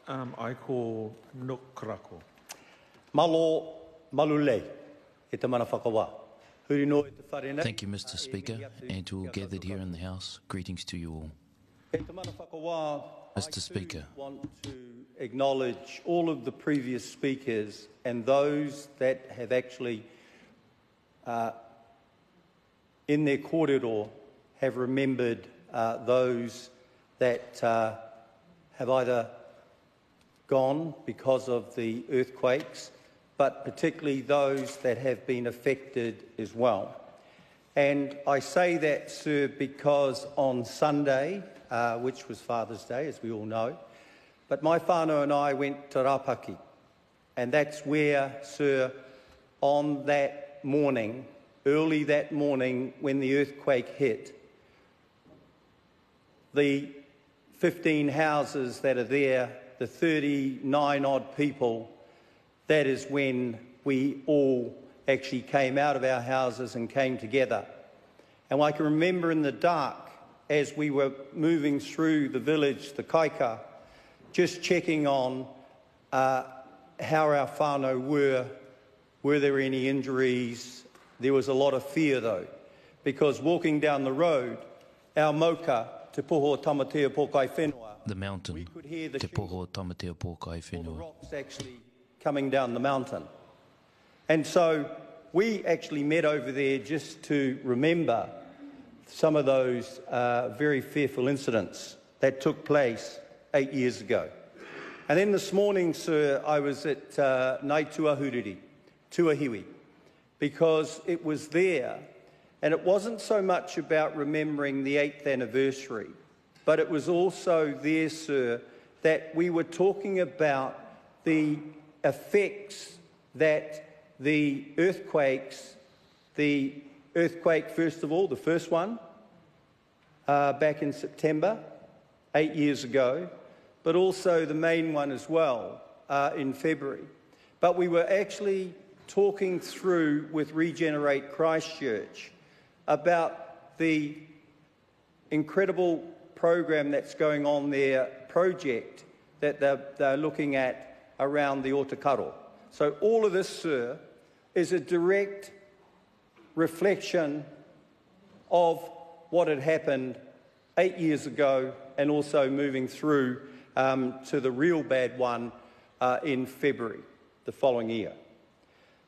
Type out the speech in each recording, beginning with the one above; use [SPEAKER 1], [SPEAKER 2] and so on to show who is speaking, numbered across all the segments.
[SPEAKER 1] I call Nuk Korako.
[SPEAKER 2] Malo malule e te mana whakawa. Huri no e te whare nei.
[SPEAKER 3] Thank you, Mr. Speaker, and to all gathered here in the House. Greetings to you all.
[SPEAKER 2] E te mana whakawa,
[SPEAKER 3] Mr. Speaker.
[SPEAKER 2] I want to acknowledge all of the previous speakers and those that have actually, in their kōrero, have remembered those that have either gone because of the earthquakes, but particularly those that have been affected as well. And I say that, sir, because on Sunday, which was Father's Day, as we all know, but my whānau and I went to Rapaki, and that's where, sir, on that morning, early that morning when the earthquake hit, the 15 houses that are there, the 39-odd people, that is when we all actually came out of our houses and came together. And I can remember in the dark, as we were moving through the village, the Kaika, just checking on how our whānau were there any injuries. There was a lot of fear though, because walking down the road, our moka, Te Poho Tamatea Pōkai Whenua,
[SPEAKER 3] The mountain,
[SPEAKER 2] we could hear the
[SPEAKER 3] Te Poho Tamatea Pōkai
[SPEAKER 2] the
[SPEAKER 3] Whenua.
[SPEAKER 2] rocks actually coming down the mountain. And so we actually met over there just to remember some of those very fearful incidents that took place 8 years ago. And then this morning, sir, I was at Nai Tuahuriri, Tuahiwi, because it was there, and it wasn't so much about remembering the 8th anniversary, but it was also there, sir, that we were talking about the effects that the earthquakes, the earthquake, first of all, the first one, back in September, 8 years ago, but also the main one as well in February. But we were actually talking through with Regenerate Christchurch about the incredible program that's going on there, project that they're looking at around the Otakaro. So all of this, sir, is a direct reflection of what had happened 8 years ago and also moving through to the real bad one in February the following year.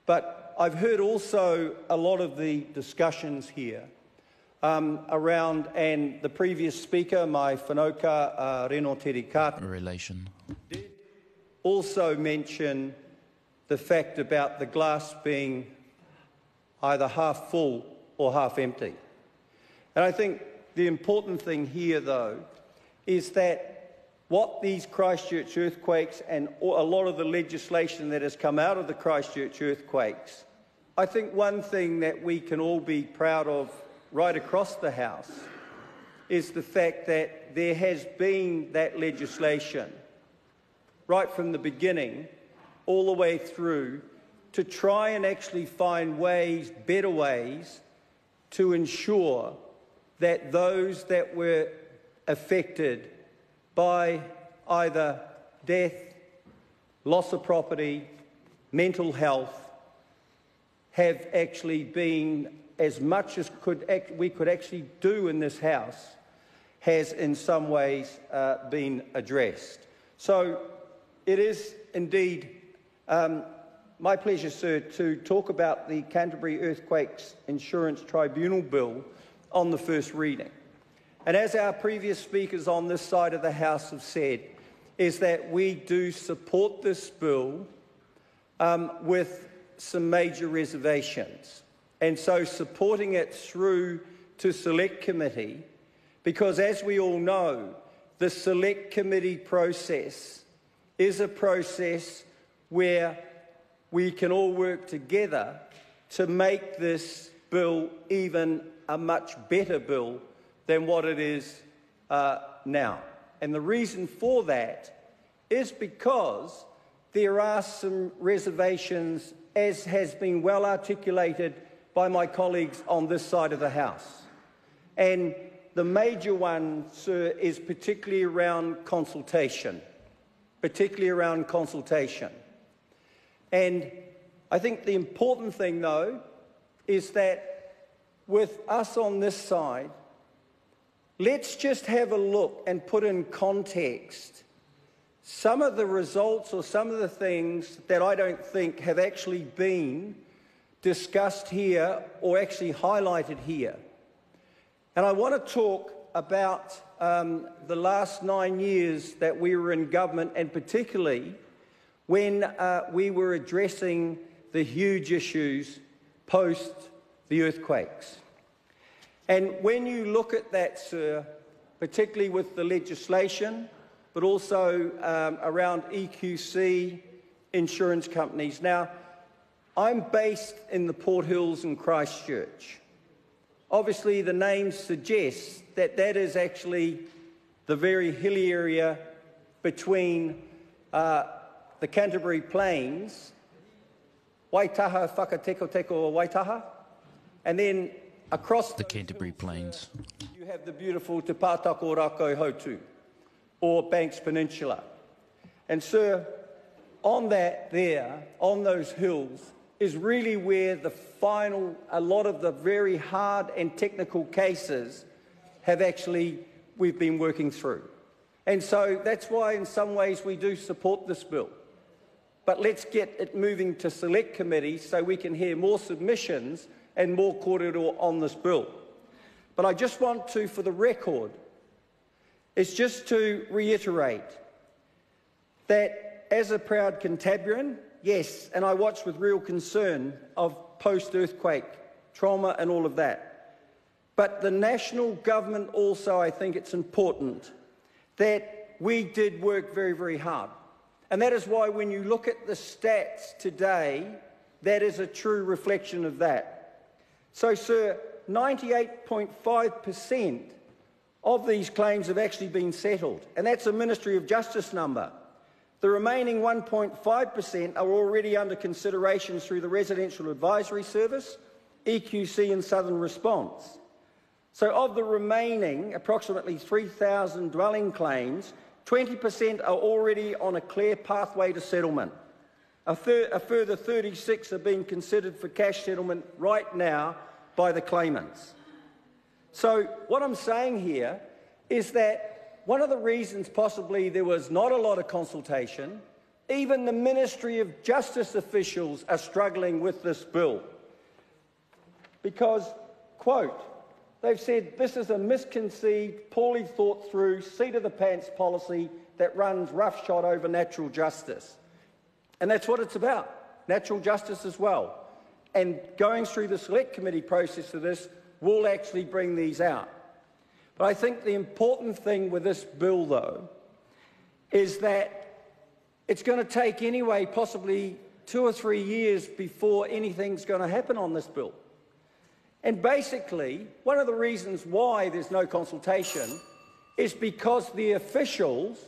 [SPEAKER 2] But I've heard also a lot of the discussions here around, and the previous speaker, my whanoka, Reno Terikata,
[SPEAKER 3] Relation.
[SPEAKER 2] did also mention the fact about the glass being either half full or half empty. And I think the important thing here, though, is that what these Christchurch earthquakes and a lot of the legislation that has come out of the Christchurch earthquakes, I think one thing that we can all be proud of right across the House is the fact that there has been that legislation right from the beginning all the way through to try and actually find ways, better ways, to ensure that those that were affected by either death, loss of property, mental health, have actually been, as much as we could actually do in this House, has in some ways been addressed. So it is indeed my pleasure, sir, to talk about the Canterbury Earthquakes Insurance Tribunal Bill on the first reading. And as our previous speakers on this side of the House have said, is that we do support this bill with some major reservations. And so supporting it through to Select Committee, because as we all know, the Select Committee process is a process where we can all work together to make this bill even a much better bill than what it is now. And the reason for that is because there are some reservations, as has been well articulated by my colleagues on this side of the House. And the major one, sir, is particularly around consultation. particularly around consultation. And I think the important thing, though, is that with us on this side, let's just have a look and put in context some of the results or some of the things that I don't think have actually been discussed here or actually highlighted here. And I want to talk about the last 9 years that we were in government, and particularly when we were addressing the huge issues post the earthquakes. And when you look at that, sir, particularly with the legislation, but also around EQC, insurance companies. Now, I'm based in the Port Hills in Christchurch. Obviously, the name suggests that that is actually the very hilly area between the Canterbury Plains, Waitaha, Whakateko Waitaha, and then across
[SPEAKER 3] the Canterbury Plains,
[SPEAKER 2] you have the beautiful Te Pātako Rako Hotu, or Banks Peninsula. And sir, on that there, on those hills, is really where a lot of the very hard and technical cases have actually, we've been working through. And so that's why in some ways we do support this bill. But let's get it moving to select committee so we can hear more submissions and more kōrero on this bill. But I just want to, for the record, is just to reiterate that as a proud Cantabrian, yes, and I watch with real concern of post-earthquake trauma and all of that. But the national government also, I think it's important that we did work very, very hard. And that is why when you look at the stats today, that is a true reflection of that. So, sir, 98.5% of these claims have actually been settled, and that's a Ministry of Justice number. The remaining 1.5% are already under consideration through the Residential Advisory Service, EQC and Southern Response. So of the remaining approximately 3,000 dwelling claims, 20% are already on a clear pathway to settlement. A further 36 are being considered for cash settlement right now by the claimants. So what I'm saying here is that one of the reasons possibly there was not a lot of consultation, even the Ministry of Justice officials are struggling with this bill. Because, quote, they've said this is a misconceived, poorly thought through, seat-of-the-pants policy that runs roughshod over natural justice. And that's what it's about, natural justice as well. And going through the select committee process of this will actually bring these out. But I think the important thing with this bill, though, is that it's going to take anyway possibly 2 or 3 years before anything's going to happen on this bill. And basically, one of the reasons why there's no consultation is because the officials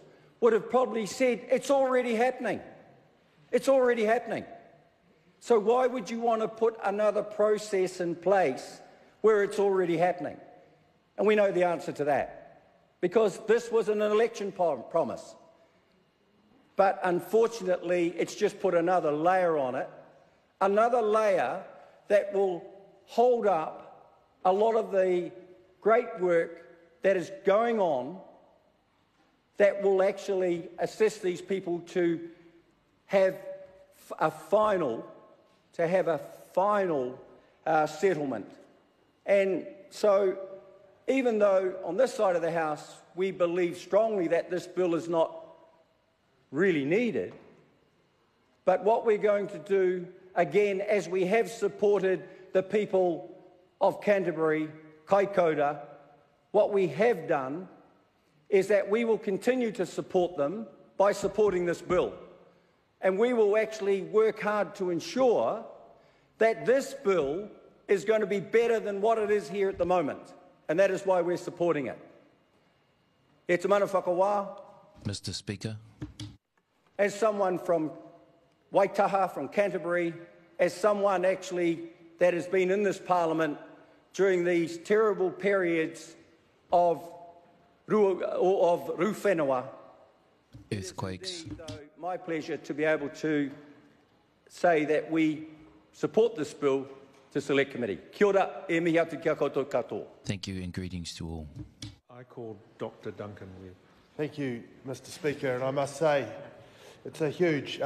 [SPEAKER 2] would have probably said, it's already happening. It's already happening. So why would you want to put another process in place where it's already happening? And we know the answer to that, because this was an election promise. But unfortunately, it's just put another layer on it, another layer that will hold up a lot of the great work that is going on that will actually assist these people to have a final settlement. And so even though on this side of the House we believe strongly that this bill is not really needed, but what we're going to do, again, as we have supported the people of Canterbury, Kaikoura, what we have done is that we will continue to support them by supporting this bill. And we will actually work hard to ensure that this bill is going to be better than what it is here at the moment. And that is why we're supporting it. E te mana whakawā.
[SPEAKER 3] Mr. Speaker.
[SPEAKER 2] As someone from Waitaha, from Canterbury, as someone actually that has been in this Parliament during these terrible periods of ruwhenua,
[SPEAKER 3] earthquakes.
[SPEAKER 2] It is indeed, though, my pleasure to be able to say that we support this bill to Select Committee. Kia ora, e mihi atu kia koutou katoa.
[SPEAKER 3] Thank you and greetings to all.
[SPEAKER 1] I call Dr. Duncan Webb.
[SPEAKER 4] Thank you, Mr. Speaker, and I must say it's a huge